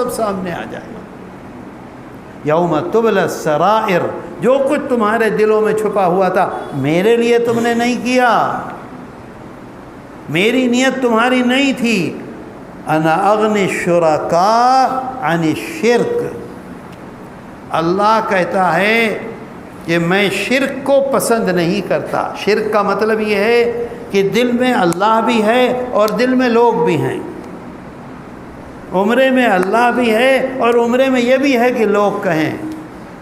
سب سامنے آ جائے گا۔ یوم تبلی السرائر، جو کچھ تمہارے دلوں میں چھپا ہوا تھا میرے لیے تم نے نہیں کیا، میری نیت تمہاری نہیں تھی۔ انا اغنی الشرکاء عن الشرک، اللہ کہتا ہے کہ میں شرک کو پسند نہیں کرتا۔ شرک کا مطلب یہ ہے کہ دل میں اللہ بھی ہے اور دل میں لوگ بھی ہیں، عمرے میں اللہ بھی ہے اور عمرے میں یہ بھی ہے کہ لوگ کہیں۔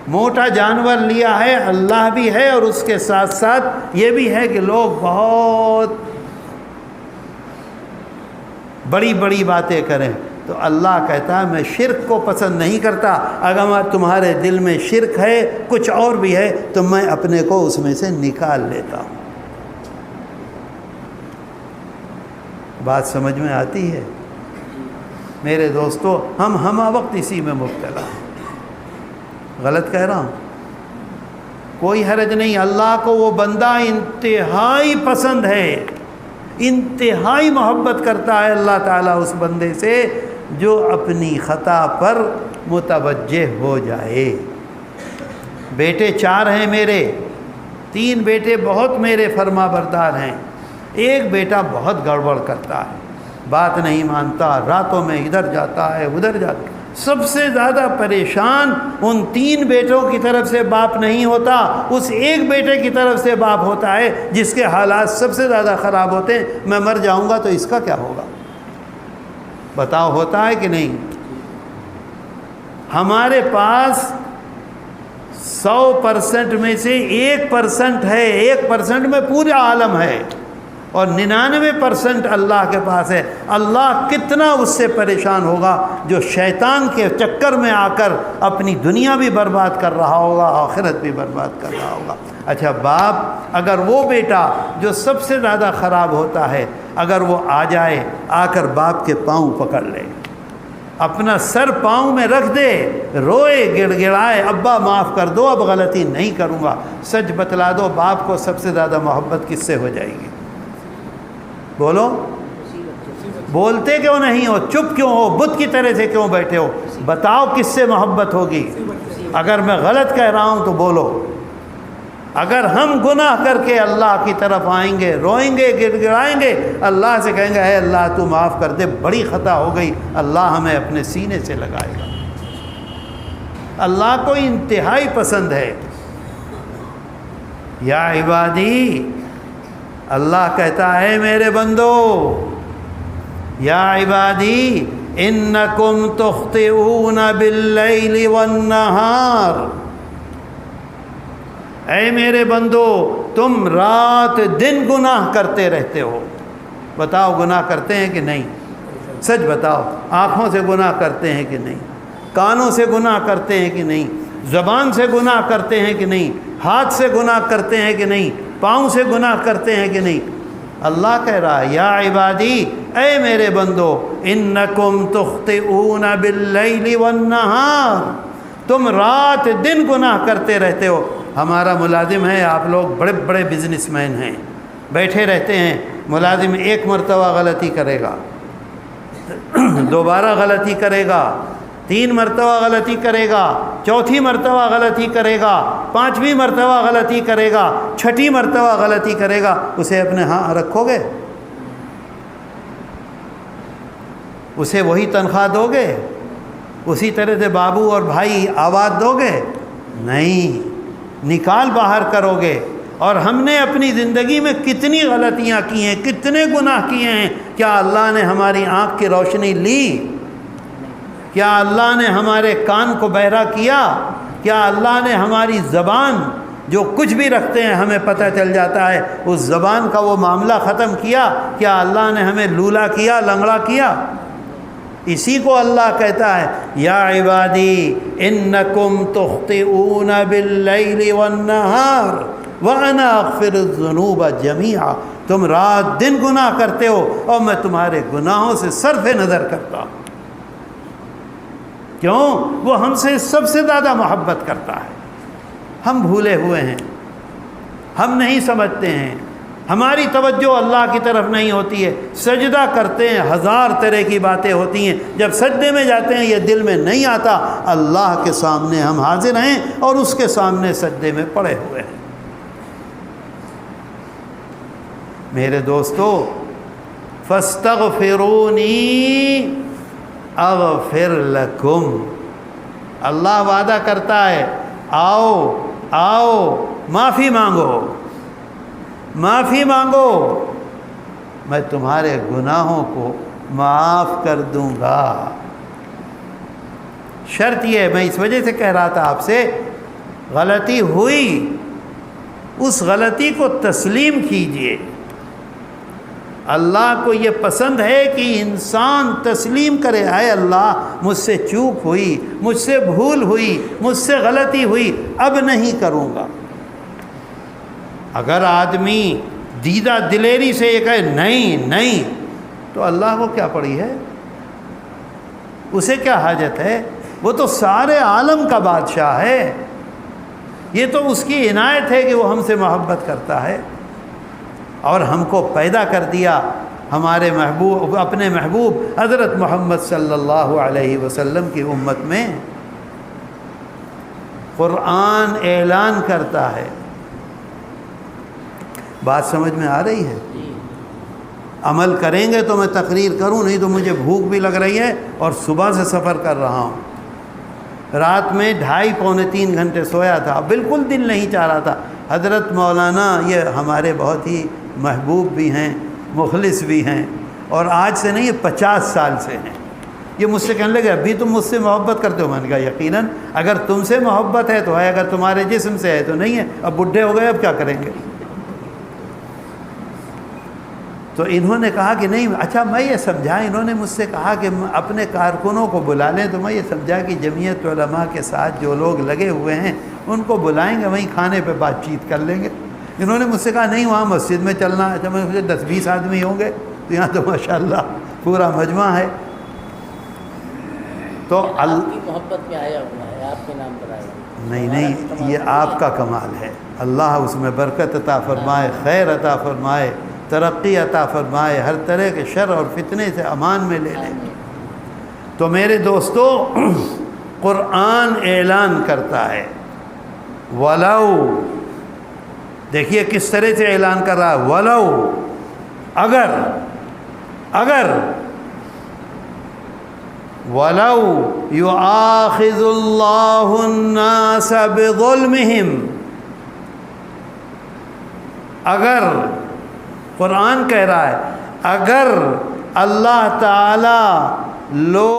موٹا جانور لیا ہے اللہ بھی ہے اور اس کے ساتھ ساتھ یہ بھی ہے کہ لوگ بہت بڑی بڑی باتیں کریں۔ تو اللہ کہتا ہے میں شرک کو پسند نہیں کرتا، اگر تمہارے دل میں شرک ہے کچھ اور بھی ہے تو میں اپنے کو اس میں سے نکال لیتا ہوں۔ بات سمجھ میں آتی ہے میرے دوستو؟ ہم وقت اسی میں مبتلا ہیں۔ غلط کہہ رہا ہوں؟ کوئی حرج نہیں، اللہ کو وہ بندہ انتہائی پسند ہے، انتہائی محبت کرتا ہے اللہ تعالیٰ اس بندے سے جو اپنی خطا پر متوجہ ہو جائے۔ بیٹے 4 ہیں میرے، 3 بیٹے بہت میرے فرما بردار ہیں، ایک بیٹا بہت گڑبڑ کرتا ہے، بات نہیں مانتا، راتوں میں ادھر جاتا ہے ادھر جاتا ہے۔ سب سے زیادہ پریشان ان 3 بیٹوں کی طرف سے باپ نہیں ہوتا، اس ایک بیٹے کی طرف سے باپ ہوتا ہے جس کے حالات سب سے زیادہ خراب ہوتے ہیں۔ میں مر جاؤں گا تو اس کا کیا ہوگا؟ بتاؤ، ہوتا ہے کہ نہیں؟ ہمارے پاس 100% میں سے 1% ہے، 1% میں پورا عالم ہے اور 99% اللہ کے پاس ہے۔ اللہ کتنا اس سے پریشان ہوگا جو شیطان کے چکر میں آ کر اپنی دنیا بھی برباد کر رہا ہوگا، آخرت بھی برباد کر رہا ہوگا۔ اچھا، باپ اگر وہ بیٹا جو سب سے زیادہ خراب ہوتا ہے اگر وہ آ جائے، آ کر باپ کے پاؤں پکڑ لے، اپنا سر پاؤں میں رکھ دے، روئے گڑ گڑائے، ابا معاف کر دو، اب غلطی نہیں کروں گا، سچ بتلا دو، باپ کو سب سے زیادہ محبت کس سے ہو جائے گی؟ بولو، بولتے کیوں نہیں ہو؟ چپ کیوں ہو؟ بت کی طرح سے کیوں بیٹھے ہو؟ بتاؤ کس سے محبت ہوگی؟ اگر میں غلط کہہ رہا ہوں تو بولو۔ اگر ہم گناہ کر کے اللہ کی طرف آئیں گے، روئیں گے، گڑ گڑائیں گے، اللہ سے کہیں گے اے اللہ تو معاف کر دے، بڑی خطا ہو گئی، اللہ ہمیں اپنے سینے سے لگائے گا۔ اللہ کو انتہائی پسند ہے۔ یا عبادی، اللہ کہتا ہے میرے بندو، یا عبادی انکم تخطئون باللیل والنہار، اے میرے بندو تم رات دن گناہ کرتے رہتے ہو۔ بتاؤ گناہ کرتے ہیں کہ نہیں؟ سچ بتاؤ، آنکھوں سے گناہ کرتے ہیں کہ نہیں؟ کانوں سے گناہ کرتے ہیں کہ نہیں؟ زبان سے گناہ کرتے ہیں کہ نہیں؟ ہاتھ سے گناہ کرتے ہیں کہ نہیں؟ پاؤں سے گناہ کرتے ہیں کہ نہیں؟ اللہ کہہ رہا ہے یا عبادی، اے میرے بندو، انکم تخطئون باللیل والنہار، تم رات دن گناہ کرتے رہتے ہو۔ ہمارا ملازم ہے، آپ لوگ بڑے بڑے بزنس مین ہیں، بیٹھے رہتے ہیں، ملازم 1 مرتبہ غلطی کرے گا، دوبارہ غلطی کرے گا، 3 مرتبہ غلطی کرے گا، 4تھی مرتبہ غلطی کرے گا، 5ویں مرتبہ غلطی کرے گا، 6ٹھی مرتبہ غلطی کرے گا، اسے اپنے ہاں رکھو گے؟ اسے وہی تنخواہ دو گے؟ اسی طرح سے بابو اور بھائی آواز دو گے؟ نہیں، نکال باہر کرو گے۔ اور ہم نے اپنی زندگی میں کتنی غلطیاں کی ہیں، کتنے گناہ کیے ہیں، کیا اللہ نے ہماری آنکھ کی روشنی لی؟ کیا اللہ نے ہمارے کان کو بہرا کیا؟ کیا اللہ نے ہماری زبان جو کچھ بھی رکھتے ہیں ہمیں پتہ چل جاتا ہے، اس زبان کا وہ معاملہ ختم کیا؟ کیا اللہ نے ہمیں لولا کیا، لنگڑا کیا؟ اسی کو اللہ کہتا ہے یا عبادی انکم تخطئون باللیل والنہار وانا اغفر الذنوب جميعا، تم رات دن گناہ کرتے ہو اور میں تمہارے گناہوں سے صرف نظر کرتا ہوں۔ کیوں؟ وہ ہم سے سب سے زیادہ محبت کرتا ہے۔ ہم بھولے ہوئے ہیں، ہم نہیں سمجھتے ہیں، ہماری توجہ اللہ کی طرف نہیں ہوتی ہے، سجدہ کرتے ہیں ہزار طرح کی باتیں ہوتی ہیں، جب سجدے میں جاتے ہیں یہ دل میں نہیں آتا اللہ کے سامنے ہم حاضر ہیں اور اس کے سامنے سجدے میں پڑے ہوئے ہیں۔ میرے دوستو، فاستغفرونی اغفر لکم، اللہ وعدہ کرتا ہے آؤ آؤ معافی مانگو، معافی مانگو، میں تمہارے گناہوں کو معاف کر دوں گا۔ شرط یہ ہے، میں اس وجہ سے کہہ رہا تھا آپ سے، غلطی ہوئی اس غلطی کو تسلیم کیجئے۔ اللہ کو یہ پسند ہے کہ انسان تسلیم کرے، اے اللہ مجھ سے چوک ہوئی، مجھ سے بھول ہوئی، مجھ سے غلطی ہوئی، اب نہیں کروں گا۔ اگر آدمی دیدہ دلیری سے یہ کہے نہیں نہیں، تو اللہ کو کیا پڑی ہے، اسے کیا حاجت ہے، وہ تو سارے عالم کا بادشاہ ہے، یہ تو اس کی عنایت ہے کہ وہ ہم سے محبت کرتا ہے اور ہم کو پیدا کر دیا ہمارے محبوب، اپنے محبوب حضرت محمد صلی اللہ علیہ وسلم کی امت میں۔ قرآن اعلان کرتا ہے، بات سمجھ میں آ رہی ہے؟ عمل کریں گے تو میں تقریر کروں، نہیں تو مجھے بھوک بھی لگ رہی ہے اور صبح سے سفر کر رہا ہوں، رات میں 2.5 پونے 3 گھنٹے سویا تھا، بالکل دل نہیں چاہ رہا تھا۔ حضرت مولانا یہ ہمارے بہت ہی محبوب بھی ہیں، مخلص بھی ہیں، اور آج سے نہیں، 50 سال سے ہیں۔ یہ مجھ سے کہنے لگے ابھی تم مجھ سے محبت کرتے ہو؟ میں نے کہا یقیناً، اگر تم سے محبت ہے تو ہے، اگر تمہارے جسم سے ہے تو نہیں ہے، اب بڈھے ہو گئے اب کیا کریں گے۔ تو انہوں نے کہا کہ نہیں، اچھا میں یہ سمجھا، انہوں نے مجھ سے کہا کہ اپنے کارکنوں کو بلا لیں، تو میں یہ سمجھا کہ جمعیت علماء کے ساتھ جو لوگ لگے ہوئے ہیں ان کو بلائیں گے، وہیں کھانے پہ بات چیت کر لیں گے۔ انہوں نے مجھ سے کہا نہیں، وہاں مسجد میں چلنا۔ اچھا میں مجھے 10-20 آدمی ہوں گے، تو یہاں تو ماشاءاللہ پورا مجمع ہے۔ تو آپ کی محبت میں آیا ہوا ہے، آپ کے نام پر آیا ہوا ہے۔ نہیں، یہ آپ کا کمال ہے، اللہ اس میں برکت عطا فرمائے، خیر عطا فرمائے، ترقی عطا فرمائے، ہر طرح کے شر اور فتنے سے امان میں لے لیں۔ تو میرے دوستو، قرآن اعلان کرتا ہے ولو، دیکھیے کس طرح سے اعلان کر رہا ہے، ولو، اگر ولو یؤاخذ اللہ الناس بظلمہم، اگر، قرآن کہہ رہا ہے اگر اللہ تعالی لوگ